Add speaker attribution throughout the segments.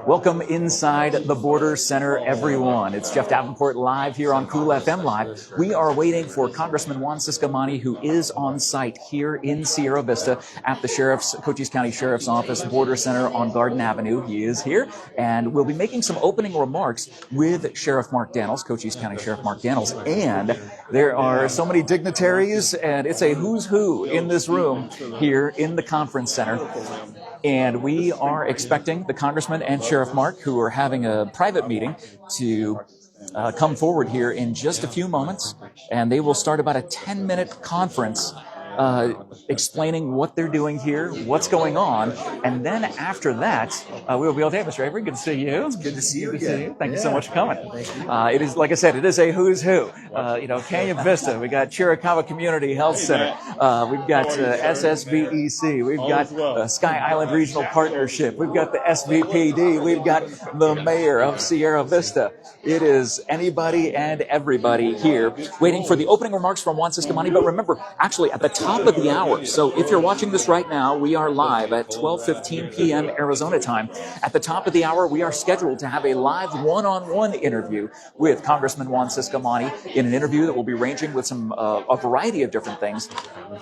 Speaker 1: Welcome inside the Border Center, everyone. It's Jeff Davenport live here on Cool FM Live. We are waiting for Congressman Juan Ciscomani, who is on site here in Sierra Vista at the Cochise County Sheriff's Office Border Center on Garden Avenue. He is here, and we'll be making some opening remarks with Sheriff Mark Dannels, Cochise County Sheriff Mark Dannels. And there are so many dignitaries, and it's a who's who in this room here in the conference center. And we are expecting the Congressman and Sheriff Mark, who are having a private meeting, to come forward here in just a few moments. And they will start about a 10-minute conference explaining what they're doing here, what's going on. And then after that, we'll be able to, hey, Mr. Avery, good to see you. It's
Speaker 2: good to see you again.
Speaker 1: Thank you so much for coming. It is, like I said, it is a who's who. Canyon Vista, we got Chiricahua Community Health Center, we've got SSVEC, we've got Sky Island Regional Partnership, we've got the SVPD, we've got the mayor of Sierra Vista. It is anybody and everybody here waiting for the opening remarks from Juan Ciscomani. But remember, actually at the top of the hour, so if you're watching this right now, we are live at 12:15 p.m. Arizona time. At the top of the hour, we are scheduled to have a live one-on-one interview with Congressman Juan Ciscomani, in an interview that will be ranging with a variety of different things,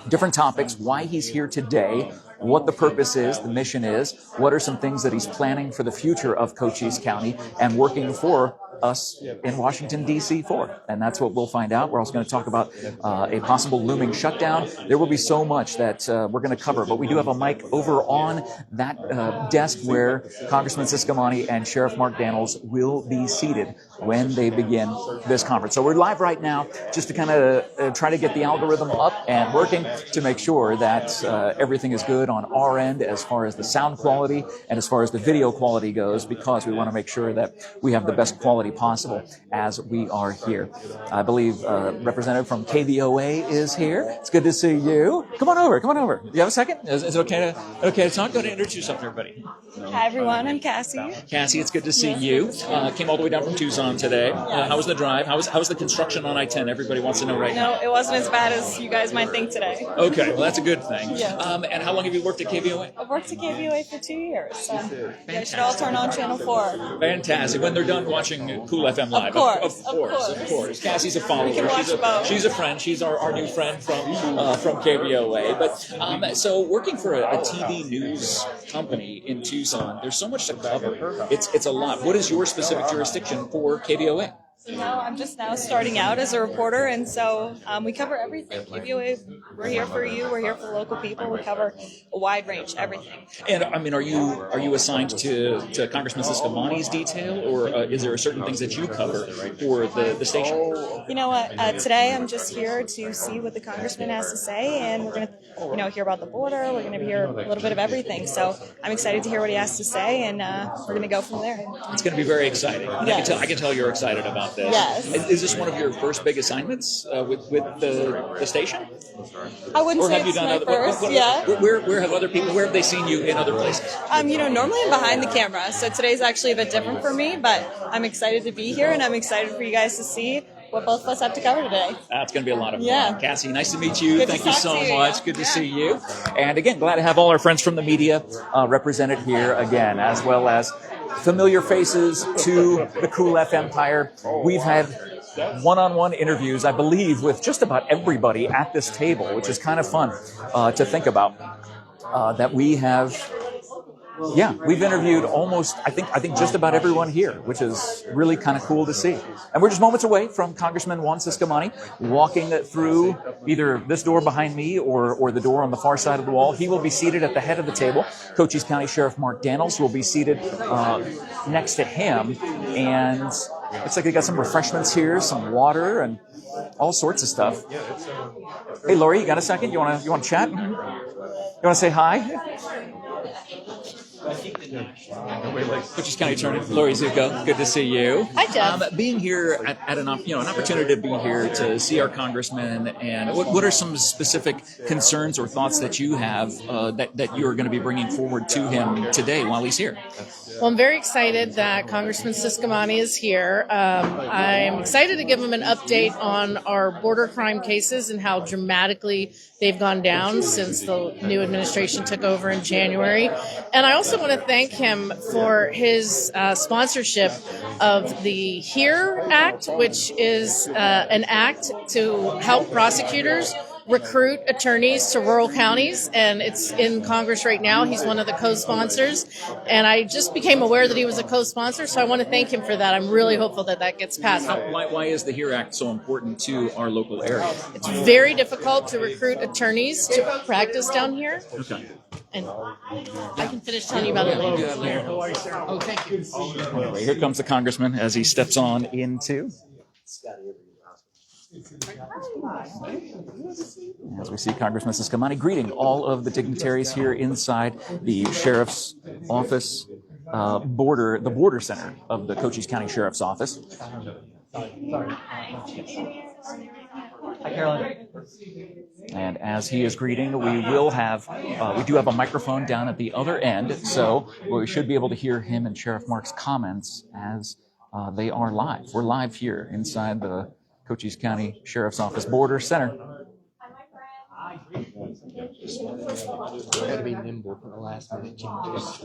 Speaker 1: different topics, why he's here today, what the purpose is, the mission is, what are some things that he's planning for the future of Cochise County and working for us in Washington, D.C. for. And that's what we'll find out. We're also going to talk about a possible looming shutdown. There will be so much that we're going to cover, but we do have a mic over on that desk where Congressman Ciscomani and Sheriff Mark Dannels will be seated when they begin this conference. So we're live right now just to kind of try to get the algorithm up and working to make sure that everything is good on our end as far as the sound quality and as far as the video quality goes, because we want to make sure that we have the best quality possible as we are here. I believe representative from KVOA is here. It's good to see you. Come on over. You have a second? Is it okay to talk? Go ahead and introduce yourself to everybody.
Speaker 3: Hi everyone, I'm Cassie.
Speaker 1: Cassie, it's good to see you. Came all the way down from Tucson today. How was the drive? How was the construction on I-10? Everybody wants to know right now.
Speaker 3: No, it wasn't as bad as you guys might think today.
Speaker 1: Okay, well that's a good thing.
Speaker 3: Yes.
Speaker 1: And how long have you worked at KVOA?
Speaker 3: I've worked at KVOA for 2 years. So you guys should all turn on Channel 4.
Speaker 1: Fantastic. When they're done watching Cool FM Live.
Speaker 3: Of course.
Speaker 1: Cassie's a follower. She's a friend. She's our new friend from KVOA. But so working for a TV news company in Tucson, there's so much to cover. It's a lot. What is your specific jurisdiction for KVOA?
Speaker 3: No, I'm just now starting out as a reporter, and so we cover everything. KVOA, we're here for you. We're here for local people. We cover a wide range, everything.
Speaker 1: And I mean, are you assigned to Congressman Ciscomani's detail, or is there certain things that you cover for the station?
Speaker 3: You know what? Today I'm just here to see what the congressman has to say, and we're going to, hear about the border. We're going to hear a little bit of everything. So I'm excited to hear what he has to say, and we're going to go from there.
Speaker 1: It's going to be very exciting.
Speaker 3: Yes.
Speaker 1: I can tell you're excited about this.
Speaker 3: Yes.
Speaker 1: Is this one of your first big assignments with the station?
Speaker 3: I wouldn't
Speaker 1: or
Speaker 3: say
Speaker 1: have you
Speaker 3: it's
Speaker 1: done
Speaker 3: my
Speaker 1: other,
Speaker 3: first, yeah.
Speaker 1: Where have other people, where have they seen you in other places?
Speaker 3: Normally I'm behind the camera, so today's actually a bit different for me, but I'm excited to be here, and I'm excited for you guys to see what both of us have to cover today.
Speaker 1: That's going to be a lot of fun.
Speaker 3: Yeah.
Speaker 1: Cassie, nice to meet you.
Speaker 3: Good
Speaker 1: Thank you so much.
Speaker 3: Yeah.
Speaker 1: Good to see you. And again, glad to have all our friends from the media represented here again, as well as familiar faces to the Cool FM Empire. We've had one-on-one interviews, I believe, with just about everybody at this table, which is kind of fun to think about. That we have, we've interviewed almost, I think just about everyone here, which is really kind of cool to see. And we're just moments away from Congressman Juan Ciscomani walking through either this door behind me or the door on the far side of the wall. He will be seated at the head of the table. Cochise County Sheriff Mark Dannels will be seated next to him, and looks like they got some refreshments here, some water, and all sorts of stuff. Hey, Lori, you got a second? You want to chat? You want to say hi? Cochise County Attorney Lori Zucco, good to see you.
Speaker 3: Hi, Jeff.
Speaker 1: Being here at an opportunity to be here to see our congressman, and what are some specific concerns or thoughts that you have that you are going to be bringing forward to him today while he's here?
Speaker 4: Well, I'm very excited that Congressman Ciscomani is here. I'm excited to give him an update on our border crime cases and how dramatically they've gone down since the new administration took over in January. And I also want to thank thank him for his sponsorship of the HERE Act, which is an act to help prosecutors recruit attorneys to rural counties, and it's in Congress right now. He's one of the co-sponsors, and I just became aware that he was a co-sponsor, so I want to thank him for that. I'm really hopeful that that gets passed.
Speaker 2: Why is the HERE Act so important to our local area?
Speaker 4: It's very difficult to recruit attorneys to practice down here.
Speaker 2: Okay.
Speaker 4: And I can finish telling you about it later.
Speaker 2: Oh, thank you.
Speaker 1: Anyway, here comes the congressman as he steps on into. As we see Congressman Ciscomani greeting all of the dignitaries here inside the sheriff's office, the border center of the Cochise County Sheriff's Office.
Speaker 5: Hi, Carolyn.
Speaker 1: And as he is greeting, we do have a microphone down at the other end, so we should be able to hear him and Sheriff Mark's comments as they are live. We're live here inside the Cochise County Sheriff's Office Border Center.
Speaker 6: Got to be nimble for the last minute changes.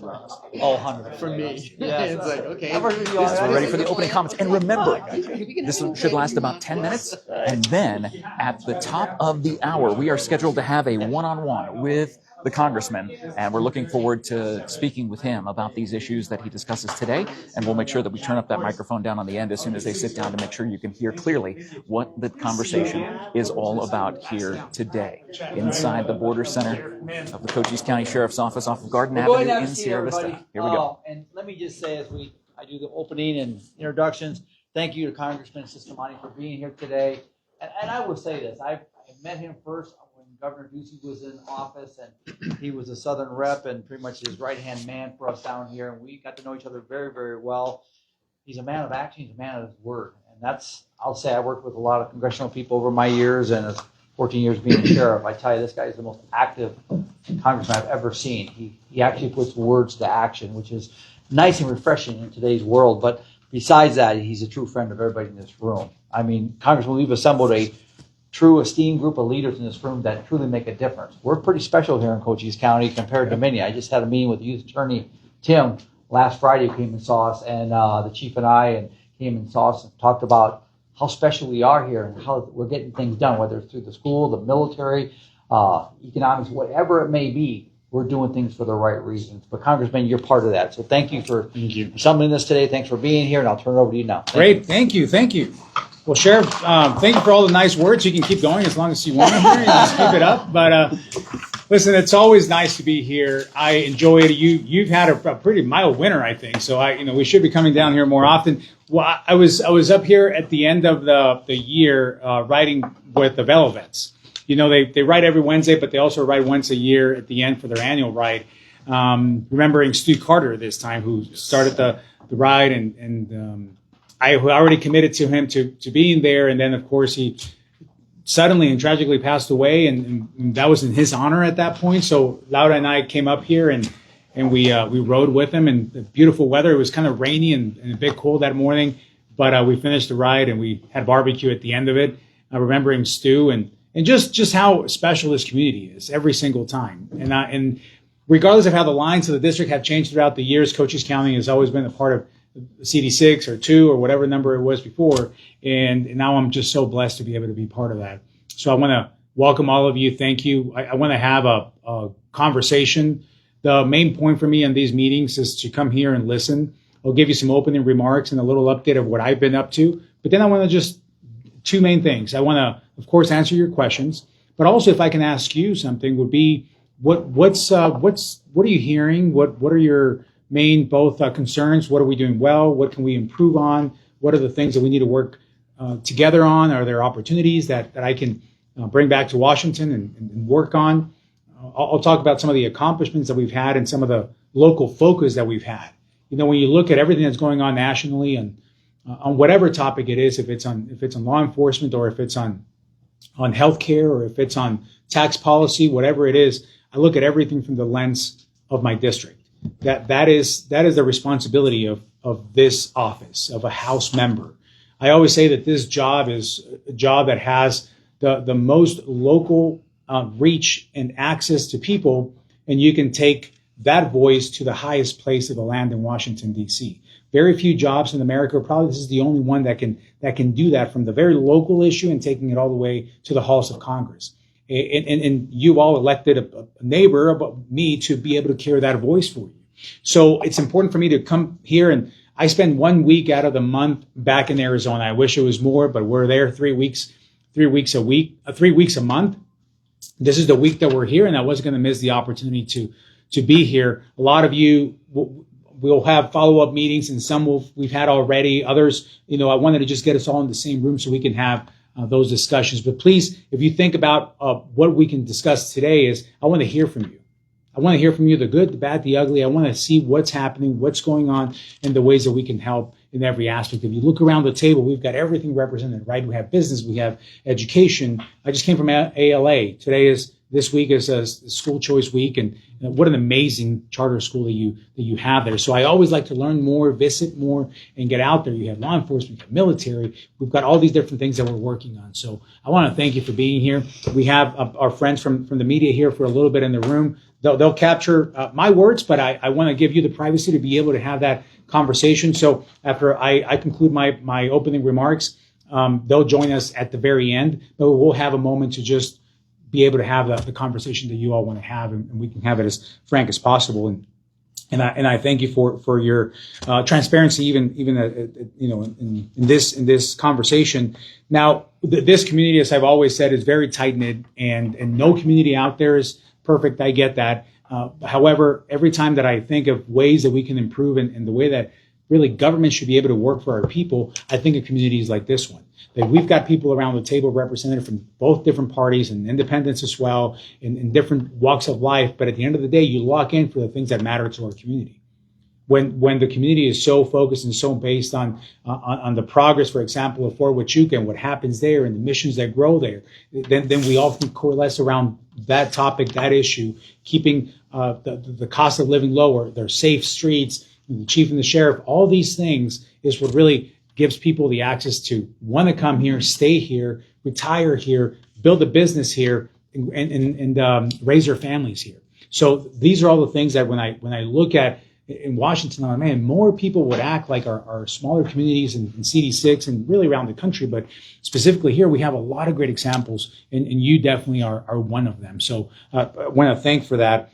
Speaker 5: Oh, 100.
Speaker 6: For me.
Speaker 5: Yeah,
Speaker 6: It's like, okay.
Speaker 1: We're ready for the opening comments. And remember, this should last about 10 minutes. And then at the top of the hour, we are scheduled to have a one-on-one with the congressman. And we're looking forward to speaking with him about these issues that he discusses today. And we'll make sure that we turn up that microphone down on the end as soon as they sit down to make sure you can hear clearly what the conversation is all about here today. Inside the border center of the Cochise County Sheriff's Office off of Garden Avenue in Sierra Vista. Here we go.
Speaker 5: And let me just say, as I do the opening and introductions, thank you to Congressman Ciscomani for being here today. And I will say this, I met him first when Governor Ducey was in office, and he was a Southern rep and pretty much his right-hand man for us down here, and we got to know each other very, very well. He's a man of action, he's a man of his word, and I'll say I worked with a lot of congressional people over my years, and it's 14 years being a sheriff. I tell you, this guy is the most active congressman I've ever seen. He actually puts words to action, which is nice and refreshing in today's world. But besides that, he's a true friend of everybody in this room. I mean, Congressman, we've assembled a true esteemed group of leaders in this room that truly make a difference. We're pretty special here in Cochise County compared to many. I just had a meeting with the youth attorney, Tim, last Friday, who came and saw us, and the chief and I came and saw us and talked about how special we are here and how we're getting things done, whether it's through the school, the military, economics, whatever it may be. We're doing things for the right reasons. But Congressman, you're part of that. So thank you for summoning this today. Thanks for being here, and I'll turn it over to you now.
Speaker 7: Great. Thank you. Well, Sheriff, thank you for all the nice words. You can keep going as long as you want to here. You just keep it up. But listen, it's always nice to be here. I enjoy it. You've had a pretty mild winter, I think. So we should be coming down here more often. Well, I was up here at the end of the year writing with the Velo Vets. You know, they write every Wednesday, but they also write once a year at the end for their annual ride. Remembering Stu Carter this time, who started the ride, and I already committed to him to being there. And then, of course, he suddenly and tragically passed away, and that was in his honor at that point. So Laura and I came up here and we rode with him in the beautiful weather. It was kind of rainy and a bit cold that morning, but we finished the ride and we had barbecue at the end of it, remembering Stu and just how special this community is every single time. And regardless of how the lines of the district have changed throughout the years, Cochise County has always been a part of CD6 or 2 or whatever number it was before. And now I'm just so blessed to be able to be part of that. So I want to welcome all of you. Thank you. I want to have a conversation. The main point for me in these meetings is to come here and listen. I'll give you some opening remarks and a little update of what I've been up to. But then I want to just two main things. I want to, of course, answer your questions. But also, if I can ask you something, would be what are you hearing? What are your main both concerns? What are we doing well? What can we improve on? What are the things that we need to work together on? Are there opportunities that I can bring back to Washington and work on? I'll talk about some of the accomplishments that we've had and some of the local focus that we've had. You know, when you look at everything that's going on nationally and on whatever topic it is, if it's on law enforcement or if it's on healthcare or if it's on tax policy, whatever it is, I look at everything from the lens of my district. That is the responsibility of this office, of a House member. I always say that this job is a job that has the most local reach and access to people, and you can take that voice to the highest place of the land in Washington, D.C. Very few jobs in America. Probably this is the only one that can do that from the very local issue and taking it all the way to the halls of Congress. And you all elected a neighbor, about me, to be able to carry that voice for you. So it's important for me to come here, and I spend 1 week out of the month back in Arizona. I wish it was more, but we're there 3 weeks a month. This is the week that we're here, and I wasn't going to miss the opportunity to be here. A lot of you we'll have follow-up meetings, and some we've had already. Others, I wanted to just get us all in the same room so we can have those discussions. But please, if you think about what we can discuss today, I want to hear from you. I want to hear from you, the good, the bad, the ugly. I want to see what's happening, what's going on, and the ways that we can help in every aspect. If you look around the table, we've got everything represented, right? We have business, we have education. I just came from ALA. This week is a school choice week, and what an amazing charter school that you have there. So I always like to learn more, visit more, and get out there. You have law enforcement, you have military. We've got all these different things that we're working on. So I want to thank you for being here. We have our friends from the media here for a little bit in the room. They'll capture my words, but I want to give you the privacy to be able to have that conversation. So after I conclude my opening remarks, they'll join us at the very end, but we'll have a moment to just be able to have the conversation that you all want to have, and we can have it as frank as possible. And I thank you for your transparency, even in this conversation. Now, this community, as I've always said, is very tight knit, and no community out there is perfect. I get that. However, every time that I think of ways that we can improve and the way that really government should be able to work for our people, I think of communities like this one. That we've got people around the table represented from both different parties and independents as well, in different walks of life. But at the end of the day, you lock in for the things that matter to our community. When the community is so focused and so based on the progress, for example, of Fort Huachuca and what happens there and the missions that grow there, then we often coalesce around that topic, that issue, keeping the cost of living lower, their safe streets, the chief and the sheriff. All these things is what really gives people the access to want to come here, stay here, retire here, build a business here, and raise their families here. So these are all the things that when I look at in Washington, man, more people would act like our smaller communities in CD6 and really around the country. But specifically here, we have a lot of great examples, and you definitely are one of them. So I want to thank for that.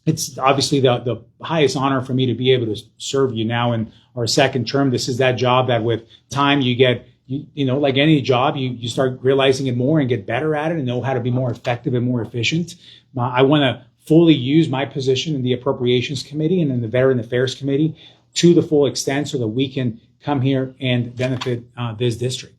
Speaker 7: It's obviously the highest honor for me to be able to serve you now in our second term. This is that job that with time you get, like any job, you start realizing it more and get better at it and know how to be more effective and more efficient. I want to fully use my position in the Appropriations Committee and in the Veteran Affairs Committee to the full extent so that we can come here and benefit this district.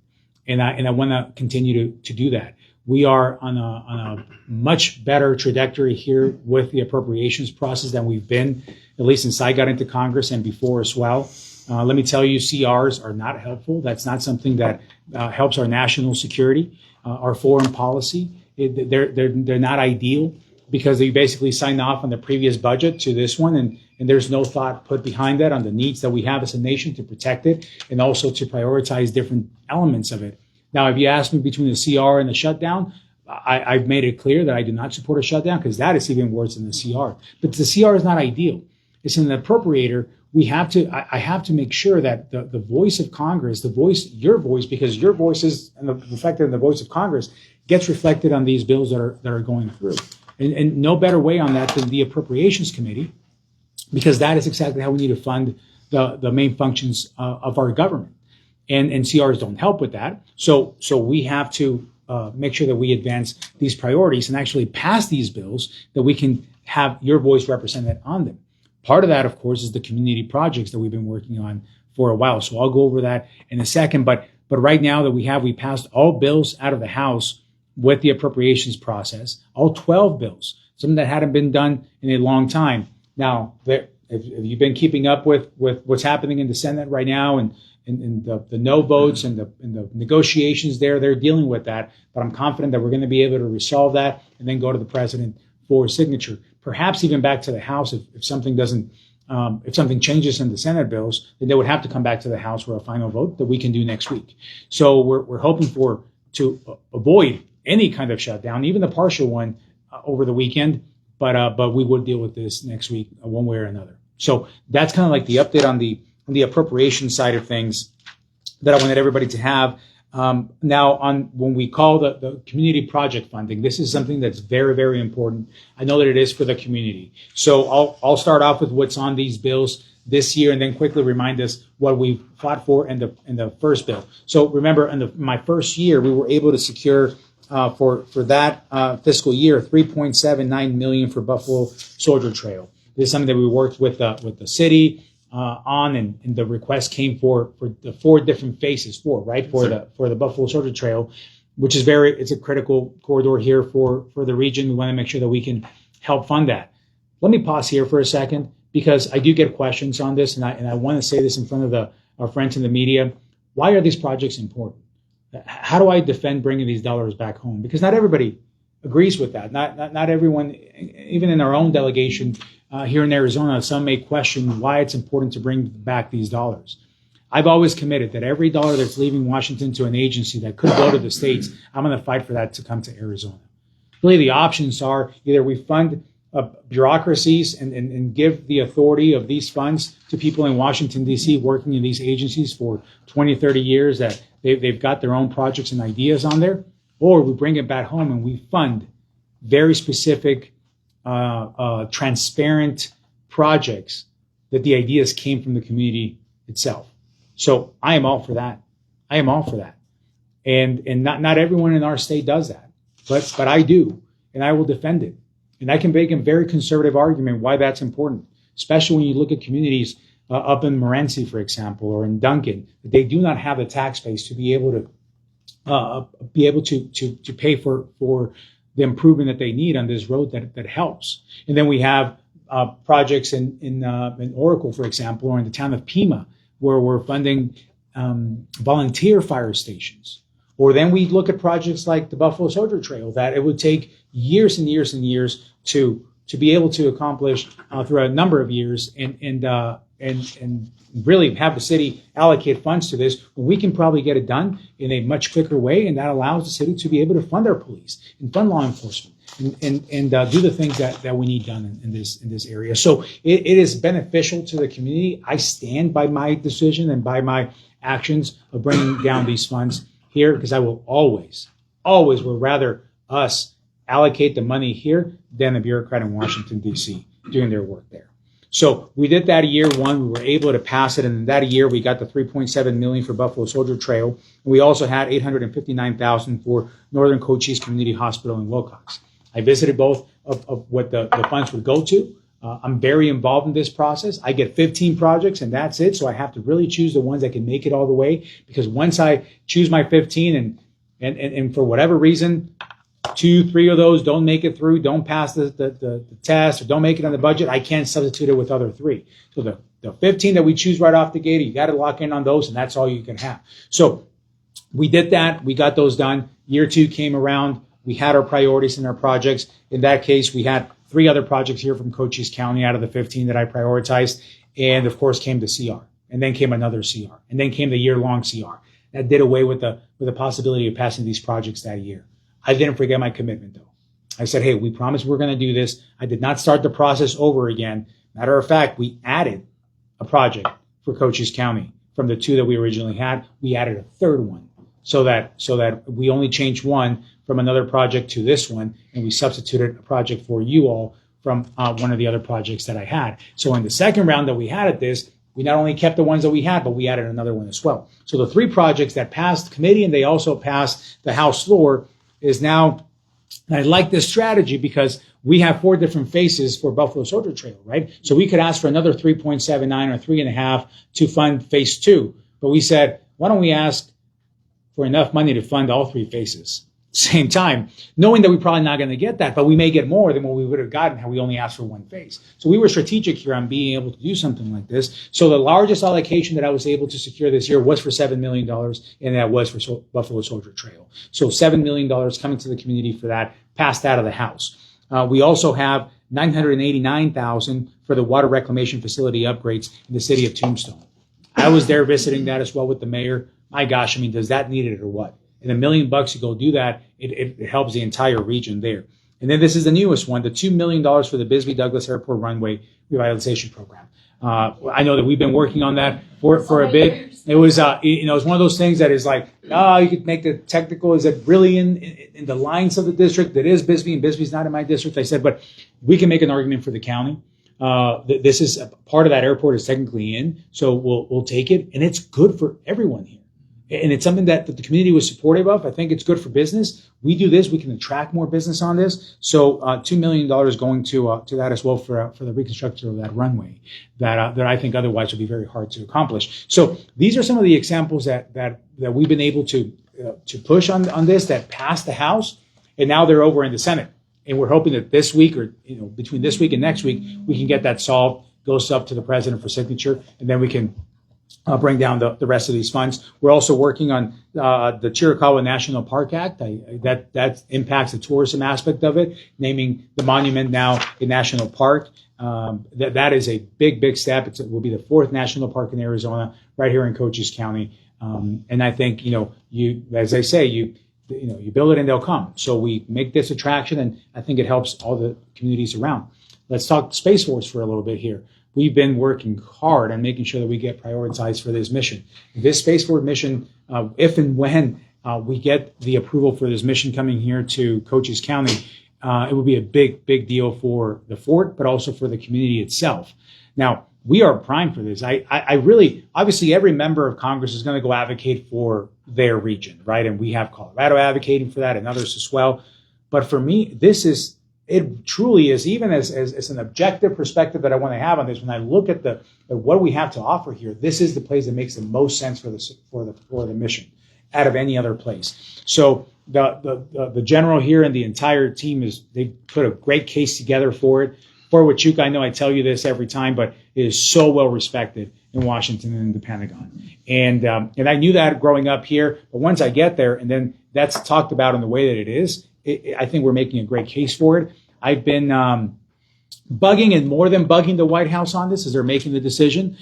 Speaker 7: And I want to continue to do that. We are on a much better trajectory here with the appropriations process than we've been, at least since I got into Congress and before as well. Let me tell you, CRs are not helpful. That's not something that helps our national security, our foreign policy. They're not ideal because they basically signed off on the previous budget to this one, and there's no thought put behind that on the needs that we have as a nation to protect it and also to prioritize different elements of it. Now, if you ask me between the CR and the shutdown, I've made it clear that I do not support a shutdown because that is even worse than the CR. But the CR is not ideal. It's an appropriator. I have to make sure that the voice of Congress, your voice, because your voice is reflected in the voice of Congress, gets reflected on these bills that are going through. And no better way on that than the Appropriations Committee, because that is exactly how we need to fund the main functions of our government. And CRs don't help with that. So we have to make sure that we advance these priorities and actually pass these bills that we can have your voice represented on them. Part of that, of course, is the community projects that we've been working on for a while. So I'll go over that in a second. But right now that we passed all bills out of the House with the appropriations process, all 12 bills, something that hadn't been done in a long time. Now, if you've been keeping up with what's happening in the Senate right now and the no votes and the negotiations they're dealing with that. But I'm confident that we're going to be able to resolve that and then go to the president for signature. Perhaps even back to the House if something doesn't, if something changes in the Senate bills, then they would have to come back to the House for a final vote that we can do next week. So we're hoping to avoid any kind of shutdown, even the partial one over the weekend. but we would deal with this next week, one way or another. So that's kind of like the update on the appropriation side of things that I wanted everybody to have. Now, when we call the community project funding, this is something that's very, very important. I know that it is for the community. So I'll start off with what's on these bills this year, and then quickly remind us what we fought for in the first bill. So remember, in my first year, we were able to secure for that fiscal year $3.79 million for Buffalo Soldier Trail. This is something that we worked with the city on, and the request came for the 4 different phases, for the Buffalo Soldier Trail, which is it's a critical corridor here for the region. We want to make sure that we can help fund that. Let me pause here for a second, because I do get questions on this, and I want to say this in front of our friends in the media. Why are these projects important? How do I defend bringing these dollars back home? Because not everybody agrees with that. Not everyone, even in our own delegation here in Arizona, some may question why it's important to bring back these dollars. I've always committed that every dollar that's leaving Washington to an agency that could go to the states, I'm going to fight for that to come to Arizona. Really, the options are either we fund bureaucracies and give the authority of these funds to people in Washington, D.C. working in these agencies for 20, 30 years that they've got their own projects and ideas on there, or we bring it back home and we fund very specific, transparent projects that the ideas came from the community itself. So I am all for that. And not everyone in our state does that, but I do, and I will defend it. And I can make a very conservative argument why that's important, especially when you look at communities up in Morenci, for example, or in Duncan. They do not have the tax base to be able to pay for the improvement that they need on this road that helps. And then we have projects in Oracle, for example, or in the town of Pima, where we're funding volunteer fire stations. Or then we look at projects like the Buffalo Soldier Trail that it would take years and years and years to be able to accomplish through a number of years and really have the city allocate funds to this, when we can probably get it done in a much quicker way, and that allows the city to be able to fund our police and fund law enforcement and do the things that we need done in this area. So it is beneficial to the community. I stand by my decision and by my actions of bringing down these funds here, because I will always would rather us allocate the money here than the bureaucrat in Washington, D.C. doing their work there. So we did that year one. We were able to pass it, and in that year we got the $3.7 million for Buffalo Soldier Trail. And we also had $859,000 for Northern Cochise Community Hospital in Wilcox. I visited both of what the funds would go to. I'm very involved in this process. I get 15 projects, and that's it. So I have to really choose the ones that can make it all the way, because once I choose my 15 and for whatever reason, 2, 3 of those don't make it through, don't pass the test, or don't make it on the budget, I can't substitute it with other 3. So the 15 that we choose right off the gate, you got to lock in on those, and that's all you can have. So we did that. We got those done. Year 2 came around. We had our priorities in our projects. In that case, we had 3 other projects here from Cochise County out of the 15 that I prioritized. And of course came the CR, and then came another CR, and then came the year-long CR. That did away with the possibility of passing these projects that year. I didn't forget my commitment, though. I said, hey, we promised we're going to do this. I did not start the process over again. Matter of fact, we added a project for Cochise County from the 2 that we originally had. We added a 3rd one so that we only changed one from another project to this one, and we substituted a project for you all from one of the other projects that I had. So in the second round that we had at this, we not only kept the ones that we had, but we added another one as well. So the 3 projects that passed committee and they also passed the House floor is now, and I like this strategy because we have 4 different phases for Buffalo Soldier Trail, right? So we could ask for another 3.79 or 3.5 to fund phase 2. But we said, why don't we ask for enough money to fund all 3 phases? Same time, knowing that we're probably not going to get that, but we may get more than what we would have gotten had we only asked for 1 phase. So we were strategic here on being able to do something like this. So the largest allocation that I was able to secure this year was for $7 million, and that was for Buffalo Soldier Trail. So $7 million coming to the community for that, passed out of the House. We also have $989,000 for the water reclamation facility upgrades in the city of Tombstone. I was there visiting that as well with the mayor. My gosh, I mean, does that need it or what? And $1 million to go do that, it helps the entire region there. And then this is the newest one, the $2 million for the Bisbee Douglas Airport Runway Revitalization Program. I know that we've been working on that for a bit. It was, it's one of those things that is like, you could make the technical. Is it really in the lines of the district? That is Bisbee, and Bisbee's not in my district. I said, but we can make an argument for the county. This is a part of that airport is technically in, so we'll take it, and it's good for everyone here. And it's something that the community was supportive of. I think it's good for business. We do this, we can attract more business on this. So $2 million going to that as well for the reconstruction of that runway that I think otherwise would be very hard to accomplish. So these are some of the examples that we've been able to push on this that passed the House, and now they're over in the Senate. And we're hoping that this week or between this week and next week, we can get that solved, goes up to the president for signature, and then we can bring down the rest of these funds. We're also working on the Chiricahua National Park Act. That impacts the tourism aspect of it, naming the monument now a national park. That is a big step. It will be the 4th national park in Arizona, right here in Cochise County. And I think you, as I say, you build it and they'll come. So we make this attraction, and I think it helps all the communities around. Let's talk Space Force for a little bit here. We've been working hard on making sure that we get prioritized for this mission. This Space Force mission, if and when we get the approval for this mission coming here to Cochise County, it will be a big deal for the fort, but also for the community itself. Now, we are primed for this. I really, obviously, every member of Congress is going to go advocate for their region, right? And we have Colorado advocating for that and others as well. But for me, it truly is, even as an objective perspective that I want to have on this, when I look at what we have to offer here, this is the place that makes the most sense for the mission out of any other place. So the general here and the entire team they put a great case together for it. Fort Huachuca, I know I tell you this every time, but it is so well respected in Washington and in the Pentagon. And I knew that growing up here, but once I get there, and then that's talked about in the way that it is, I think we're making a great case for it. I've been bugging and more than bugging the White House on this as they're making the decision.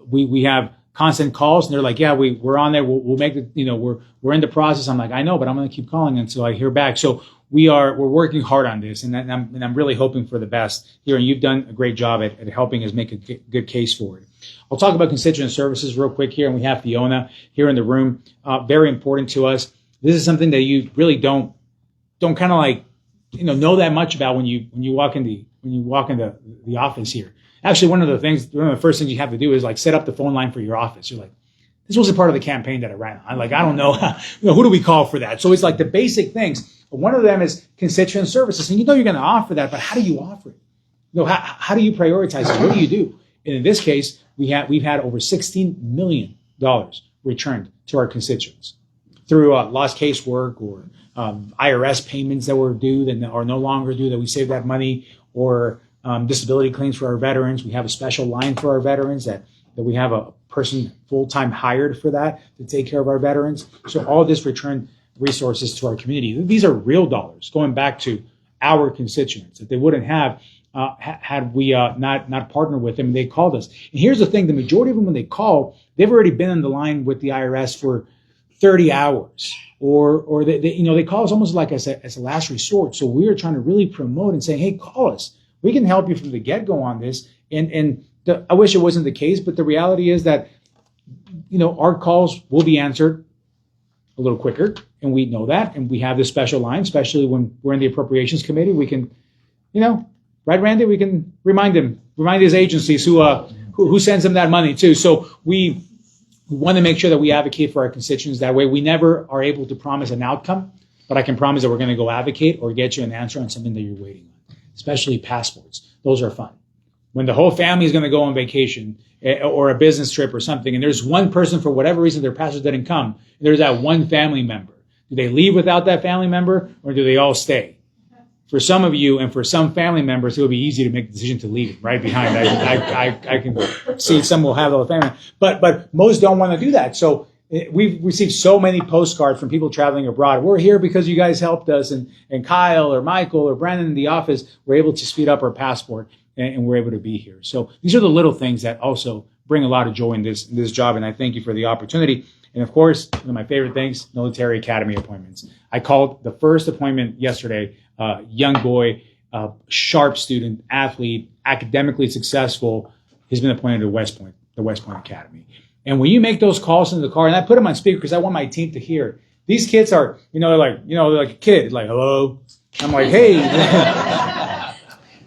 Speaker 7: We have constant calls, and they're like, "Yeah, we're on there. We'll make it. We're in the process." I'm like, "I know, but I'm going to keep calling until I hear back." So we're working hard on this, and I'm really hoping for the best here. And you've done a great job at helping us make a good case for it. I'll talk about constituent services real quick here, and we have Fiona here in the room. Very important to us. This is something that you really don't kind of like know that much about when you walk into the office here. Actually, one of the first things you have to do is like set up the phone line for your office. You're like, this wasn't part of the campaign that I ran on. I'm like, I don't know, who do we call for that? So it's like the basic things. One of them is constituent services, and you're going to offer that, but how do you offer it? How do you prioritize it? What do you do? And in this case, we've had over $16 million returned to our constituents through lost casework or IRS payments that were due that are no longer due, that we saved that money, or disability claims for our veterans. We have a special line for our veterans that we have a person full-time hired for that to take care of our veterans. So all of this returned resources to our community. These are real dollars going back to our constituents that they wouldn't have had we not partnered with them and they called us. And here's the thing, the majority of them, when they call, they've already been on the line with the IRS for 30 hours. Or they call us almost like as a last resort. So we are trying to really promote and say, hey, call us. We can help you from the get-go on this. And I wish it wasn't the case, but the reality is that, our calls will be answered a little quicker, and we know that. And we have this special line, especially when we're in the Appropriations Committee. We can, right, Randy? We can remind his agencies who sends them that money too. So we want to make sure that we advocate for our constituents that way. We never are able to promise an outcome, but I can promise that we're going to go advocate or get you an answer on something that you're waiting on, especially passports. Those are fun. When the whole family is going to go on vacation or a business trip or something, and there's one person, for whatever reason, their passport didn't come, and there's that one family member. Do they leave without that family member, or do they all stay? For some of you and for some family members, it will be easy to make the decision to leave it right behind. I can see some will have the family, but most don't want to do that. So we've received so many postcards from people traveling abroad. We're here because you guys helped us, and Kyle or Michael or Brandon in the office were able to speed up our passport, and we're able to be here. So these are the little things that also bring a lot of joy in this job, and I thank you for the opportunity. And of course, one of my favorite things, military academy appointments. I called the first appointment yesterday, young boy, sharp student, athlete, academically successful. He's been appointed to the West Point Academy. And when you make those calls into the car, and I put them on speaker because I want my team to hear, these kids are, they're like a kid, like, hello. I'm like, hey,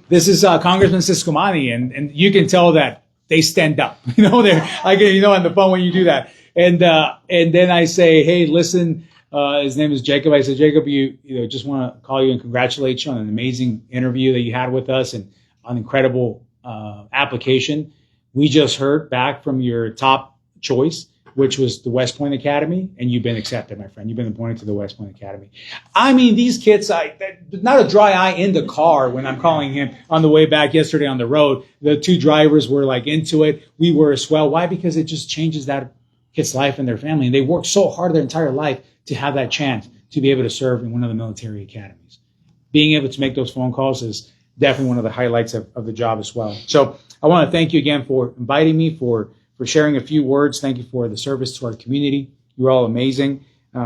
Speaker 7: this is Congressman Ciscomani, and you can tell that they stand up. They're like, on the phone when you do that. And then I say, hey, listen, his name is Jacob. I said, Jacob, just want to call you and congratulate you on an amazing interview that you had with us and an incredible application. We just heard back from your top choice, which was the West Point Academy, and you've been accepted, my friend. You've been appointed to the West Point Academy. I mean, these kids, not a dry eye in the car when I'm calling him on the way back yesterday on the road. The two drivers were like into it. We were as well. Why? Because it just changes that kid's life and their family. And they work so hard their entire life to have that chance to be able to serve in one of the military academies. Being able to make those phone calls is definitely one of the highlights of the job as well. So I want to thank you again for inviting me, for sharing a few words. Thank you for the service to our community. You're all amazing. I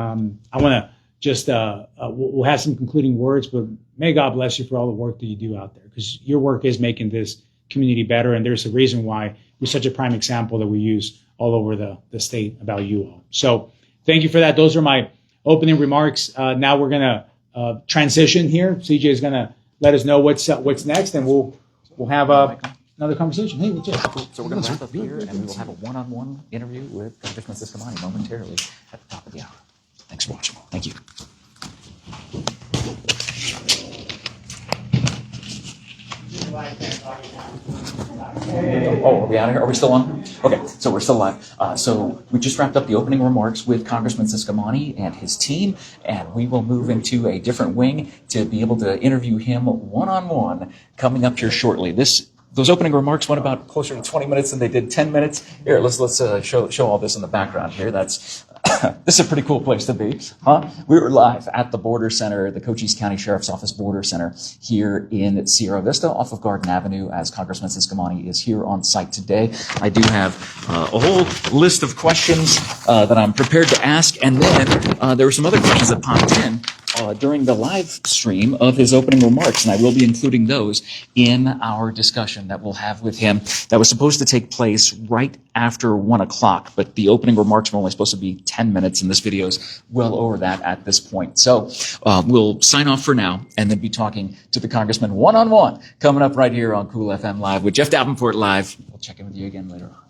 Speaker 7: want to just, we'll have some concluding words, but may God bless you for all the work that you do out there, because your work is making this community better. And there's a reason why you're such a prime example that we use all over the state about you all. So thank you for that. Those are my opening remarks. Now we're going to transition here. CJ is going to let us know what's next, and we'll have another conversation. Hey, what's up?
Speaker 1: So we're going to wrap up here, and we will have a one-on-one interview with Congressman Ciscomani momentarily at the top of the hour. Thanks for watching. Thank you. Oh, are we out of here? Are we still on? Okay, so we're still live. So we just wrapped up the opening remarks with Congressman Ciscomani and his team, and we will move into a different wing to be able to interview him one-on-one coming up here shortly. Those opening remarks went about closer to 20 minutes than they did 10 minutes. Here, let's show all this in the background here. This is a pretty cool place to be, huh? We were live at the Border Center, the Cochise County Sheriff's Office Border Center here in Sierra Vista off of Garden Avenue, as Congressman Ciscomani is here on site today. I do have a whole list of questions that I'm prepared to ask, and then there were some other questions that popped in during the live stream of his opening remarks, and I will be including those in our discussion that we'll have with him. That was supposed to take place right after 1 o'clock, but the opening remarks were only supposed to be 10 minutes, and this video is well over that at this point. So we'll sign off for now, and then be talking to the Congressman one-on-one coming up right here on Cool FM Live with Jeff Davenport Live. We'll check in with you again later on.